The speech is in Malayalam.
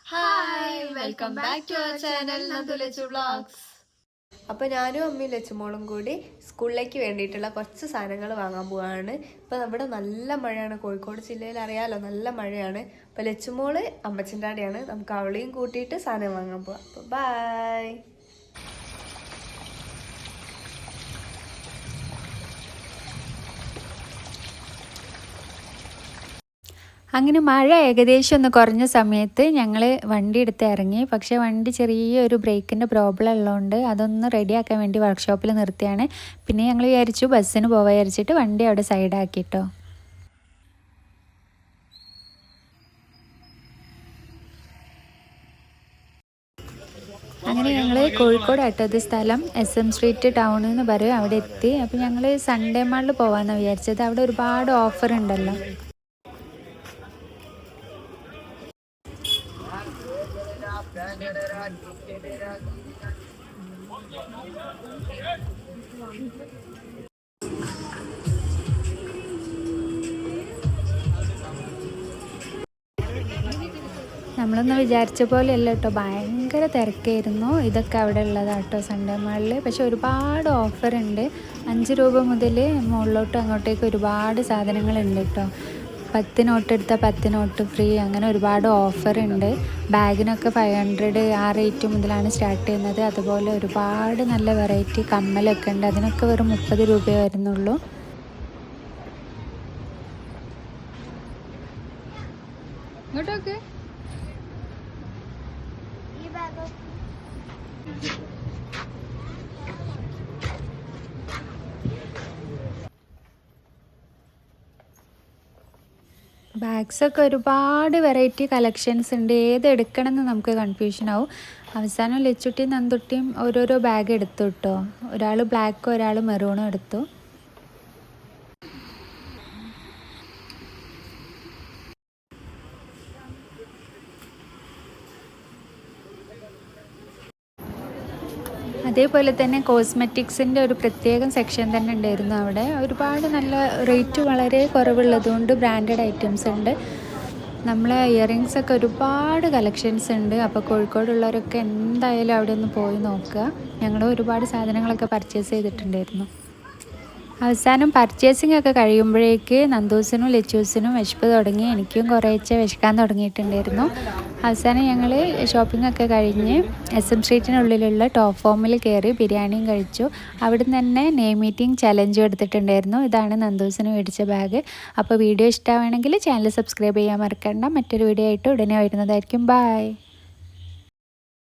Hi, welcome back to our channel Nandu Lachu vlogs. അപ്പോൾ ഞാനും അമ്മയും ലച്ചുമോളും കൂടി സ്കൂളിലേക്ക് വേണ്ടിയിട്ടുള്ള കുറച്ച് സാധനങ്ങൾ വാങ്ങാൻ പോവാണ്. ഇപ്പോൾ ഇവിടെ നല്ല മഴയാണ്, കോഴിക്കോട് ജില്ലയിൽ അറിയാലോ, നല്ല മഴയാണ്. അപ്പോൾ ലച്ചുമോള് അമ്മച്ചിൻ്റെ അവിടെയാണ്, നമുക്ക് അവളെയും കൂട്ടിയിട്ട് സാധനം വാങ്ങാൻ പോവാം. അപ്പോൾ ബൈ. അങ്ങനെ മഴ ഏകദേശം ഒന്ന് കുറഞ്ഞ സമയത്ത് ഞങ്ങൾ വണ്ടി എടുത്ത് ഇറങ്ങി. പക്ഷേ വണ്ടി ചെറിയൊരു ബ്രേക്കിൻ്റെ പ്രോബ്ലം ഉള്ളതുകൊണ്ട് അതൊന്ന് റെഡിയാക്കാൻ വേണ്ടി വർക്ക്ഷോപ്പിൽ നിർത്തിയാണ്. പിന്നെ ഞങ്ങൾ വിചാരിച്ചു ബസ്സിന് പോകാൻ വിചാരിച്ചിട്ട് വണ്ടി അവിടെ സൈഡാക്കിട്ടോ. അങ്ങനെ ഞങ്ങൾ കോഴിക്കോട് ആട്ടത് സ്ഥലം SM സ്ട്രീറ്റ് ടൗൺ എന്ന് പറയും, അവിടെ എത്തി. അപ്പോൾ ഞങ്ങൾ സൺഡേ മാളിൽ പോകാമെന്നാണ് വിചാരിച്ചത്. അവിടെ ഒരുപാട് ഓഫർ ഉണ്ടല്ലോ. നമ്മളൊന്ന് വിചാരിച്ച പോലെ അല്ല കേട്ടോ, ഭയങ്കര തിരക്കായിരുന്നു. ഇതൊക്കെ അവിടെ ഉള്ളതാട്ടോ സൺഡേ മാളിൽ. പക്ഷെ ഒരുപാട് ഓഫറുണ്ട്. 5 രൂപ മുതൽ മുകളിലോട്ട് അങ്ങോട്ടേക്ക് ഒരുപാട് സാധനങ്ങളുണ്ട് കേട്ടോ. 10 നോട്ട് എടുത്താൽ 10 നോട്ട് ഫ്രീ, അങ്ങനെ ഒരുപാട് ഓഫറുണ്ട്. ബാഗിനൊക്കെ 500 ആ റേറ്റ് മുതലാണ് സ്റ്റാർട്ട് ചെയ്യുന്നത്. അതുപോലെ ഒരുപാട് നല്ല വെറൈറ്റി കമ്മലൊക്കെ ഉണ്ട്. അതിനൊക്കെ വെറും 30 രൂപയേ വരുന്നുള്ളൂ. ഇങ്ങോട്ടൊക്കെ ബാഗ്സൊക്കെ ഒരുപാട് വെറൈറ്റി കളക്ഷൻസ് ഉണ്ട്. ഏത് എടുക്കണമെന്ന് നമുക്ക് കൺഫ്യൂഷൻ ആവും. അവസാനം ലച്ചുട്ടിയും നന്തുട്ടിയും ഓരോരോ ബാഗ് എടുത്തു കേട്ടോ. ഒരാൾ ബ്ലാക്കും ഒരാൾ മെറൂണും എടുത്തു. അതേപോലെ തന്നെ കോസ്മെറ്റിക്സിൻ്റെ ഒരു പ്രത്യേകം സെക്ഷൻ തന്നെ ഉണ്ടായിരുന്നു അവിടെ. ഒരുപാട് നല്ല റേറ്റ് വളരെ കുറവുള്ളതുകൊണ്ട് ബ്രാൻഡഡ് ഐറ്റംസ് ഉണ്ട്. നമ്മളെ ഇയറിങ്സൊക്കെ ഒരുപാട് കളക്ഷൻസ് ഉണ്ട്. അപ്പോൾ കോഴിക്കോടുള്ളവരൊക്കെ എന്തായാലും അവിടെ ഒന്ന് പോയി നോക്കുക. ഞങ്ങൾ ഒരുപാട് സാധനങ്ങളൊക്കെ പർച്ചേസ് ചെയ്തിട്ടുണ്ടായിരുന്നു. അവസാനം പർച്ചേസിംഗ് ഒക്കെ കഴിയുമ്പോഴേക്ക് നന്ദൂസിനും ലച്ചൂസിനും വിശപ്പ് തുടങ്ങി. എനിക്കും കുറേശ്ശെ വിശക്കാൻ തുടങ്ങിയിട്ടുണ്ടായിരുന്നു. അവസാനം ഞങ്ങൾ ഷോപ്പിംഗ് ഒക്കെ കഴിഞ്ഞ് SM സ്ട്രീറ്റിനുള്ളിലുള്ള ടോപ്പ് ഫോമിൽ കയറി ബിരിയാണിയും കഴിച്ചു. അവിടുന്ന് തന്നെ നെയിം മീറ്റിംഗ് ചലഞ്ചും എടുത്തിട്ടുണ്ടായിരുന്നു. ഇതാണ് നന്ദൂസിന് മേടിച്ച ബാഗ്. അപ്പോൾ വീഡിയോ ഇഷ്ടമാണെങ്കിൽ ചാനൽ സബ്സ്ക്രൈബ് ചെയ്യാൻ മറക്കണ്ട. മറ്റൊരു വീഡിയോ ആയിട്ട് ഉടനെ വരുന്നതായിരിക്കും. ബൈ.